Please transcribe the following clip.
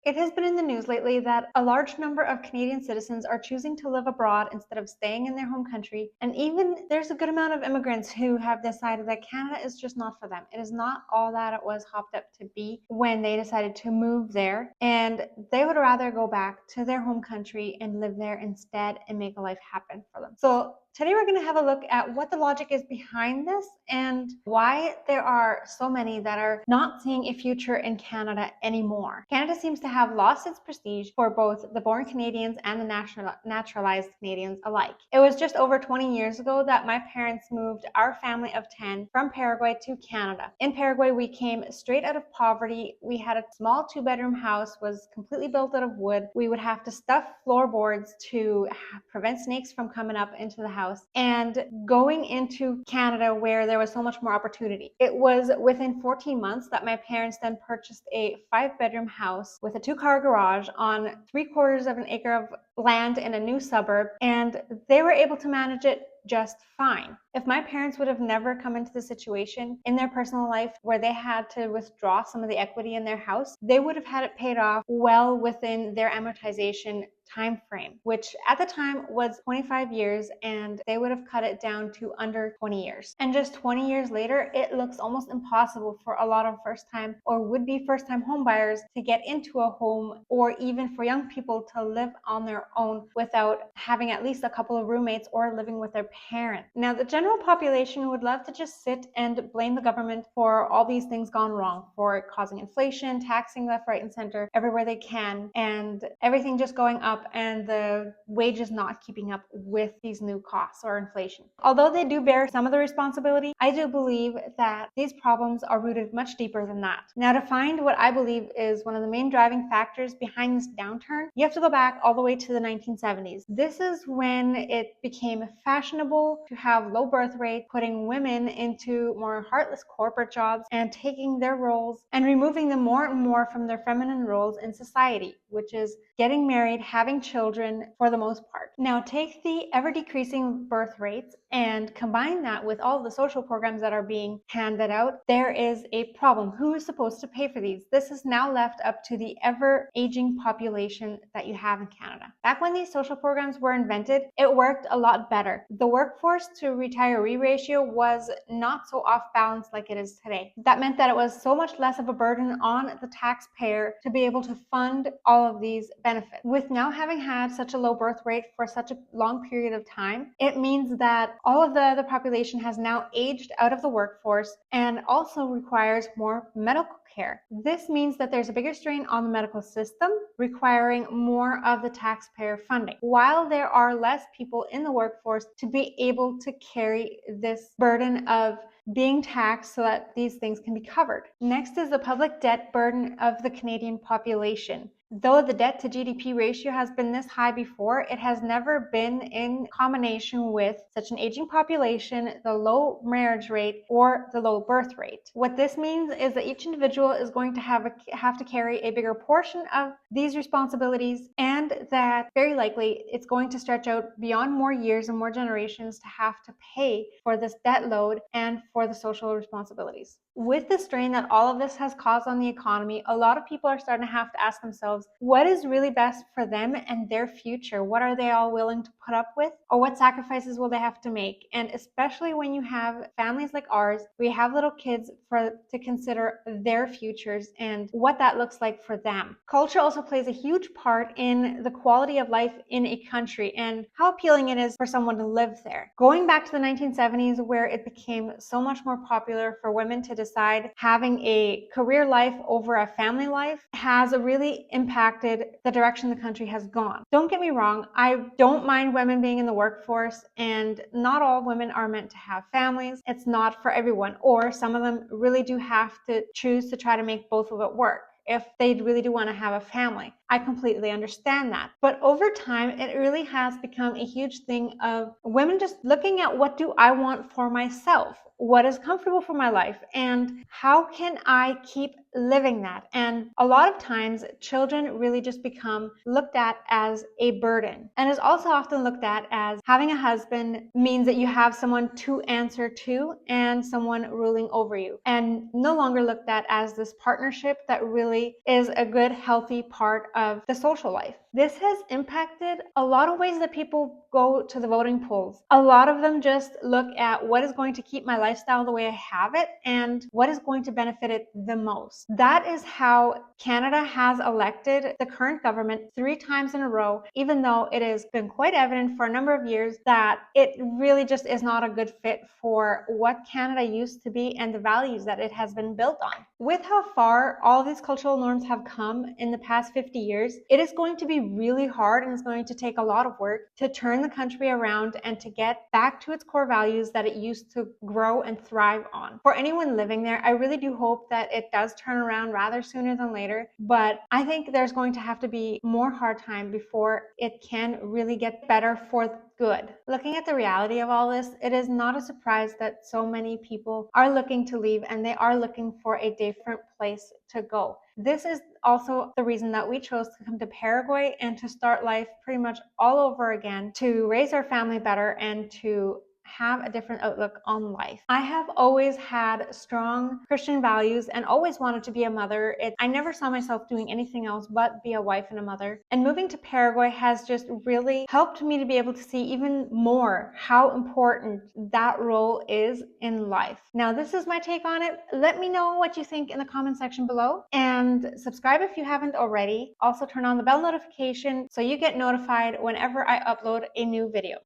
It has been in the news lately that a large number of Canadian citizens are choosing to live abroad instead of staying in their home country. And even there's a good amount of immigrants who have decided that Canada is just not for them. It is not all that it was hopped up to be when they decided to move there. And they would rather go back to their home country and live there instead and make a life happen for them. So today we're going to have a look at what the logic is behind this and why there are so many that are not seeing a future in Canada anymore. Canada seems to have lost its prestige for both the born Canadians and the naturalized Canadians alike. It was just over 20 years ago that my parents moved our family of 10 from Paraguay to Canada. In Paraguay, we came straight out of poverty. We had a small 2-bedroom house, was completely built out of wood. We would have to stuff floorboards to prevent snakes from coming up into the house, and going into Canada where there was so much more opportunity. It was within 14 months that my parents then purchased a 5-bedroom house with a 2-car garage on 3/4 of an acre of land in a new suburb, and they were able to manage it just fine. If my parents would have never come into the situation in their personal life where they had to withdraw some of the equity in their house, they would have had it paid off well within their amortization time frame, which at the time was 25 years, and they would have cut it down to under 20 years. And just 20 years later, it looks almost impossible for a lot of first-time or would-be first-time home buyers to get into a home, or even for young people to live on their own without having at least a couple of roommates or living with their parents. Now, the general population would love to just sit and blame the government for all these things gone wrong, for causing inflation, taxing left, right, and center everywhere they can, and everything just going up and the wages not keeping up with these new costs or inflation. Although they do bear some of the responsibility, I do believe that these problems are rooted much deeper than that. Now, to find what I believe is one of the main driving factors behind this downturn, you have to go back all the way to the 1970s. This is when it became fashionable to have low birth rate, putting women into more heartless corporate jobs and taking their roles and removing them more and more from their feminine roles in society, which is getting married, having children for the most part. Now, take the ever decreasing birth rates and combine that with all the social programs that are being handed out. There is a problem. Who is supposed to pay for these? This is now left up to the ever aging population that you have in Canada. Back when these social programs were invented, it worked a lot better. The workforce to retiree ratio was not so off balance like it is today. That meant that it was so much less of a burden on the taxpayer to be able to fund all of these benefits. With now having had such a low birth rate for such a long period of time, it means that all of the other population has now aged out of the workforce and also requires more medical care. This means that there's a bigger strain on the medical system, requiring more of the taxpayer funding, while there are less people in the workforce to be able to carry this burden of being taxed so that these things can be covered. Next is the public debt burden of the Canadian population. Though the debt to GDP ratio has been this high before, it has never been in combination with such an aging population, the low marriage rate, or the low birth rate. What this means is that each individual is going to have to carry a bigger portion of these responsibilities, and that very likely it's going to stretch out beyond more years and more generations to have to pay for this debt load and for the social responsibilities. With the strain that all of this has caused on the economy, a lot of people are starting to have to ask themselves, what is really best for them and their future? What are they all willing to put up with? Or what sacrifices will they have to make? And especially when you have families like ours, we have little kids to consider their futures and what that looks like for them. Culture also plays a huge part in the quality of life in a country and how appealing it is for someone to live there. Going back to the 1970s, where it became so much more popular for women to decide having a career life over a family life, has really impacted the direction the country has gone. Don't get me wrong, I don't mind women being in the workforce, and not all women are meant to have families. It's not for everyone, or some of them really do have to choose to try to make both of it work if they really do want to have a family. I completely understand that. But over time, it really has become a huge thing of women just looking at, what do I want for myself? What is comfortable for my life? And how can I keep living that? And a lot of times, children really just become looked at as a burden, and is also often looked at as having a husband means that you have someone to answer to and someone ruling over you, and no longer looked at as this partnership that really is a good, healthy part of the social life. This has impacted a lot of ways that people go to the voting polls. A lot of them just look at what is going to keep my lifestyle the way I have it and what is going to benefit it the most. That is how Canada has elected the current government 3 times in a row, even though it has been quite evident for a number of years that it really just is not a good fit for what Canada used to be and the values that it has been built on. With how far all these cultural norms have come in the past 50 years, it is going to be really hard, and it's going to take a lot of work to turn the country around and to get back to its core values that it used to grow and thrive on. For anyone living there, I really do hope that it does turn around rather sooner than later, but I think there's going to have to be more hard time before it can really get better for good. Looking at the reality of all this, it is not a surprise that so many people are looking to leave, and they are looking for a different place to go. This is also the reason that we chose to come to Paraguay and to start life pretty much all over again, to raise our family better and to have a different outlook on life. I have always had strong Christian values and always wanted to be a mother. I never saw myself doing anything else but be a wife and a mother. And moving to Paraguay has just really helped me to be able to see even more how important that role is in life. Now, this is my take on it. Let me know what you think in the comment section below, and subscribe if you haven't already. Also, turn on the bell notification so you get notified whenever I upload a new video.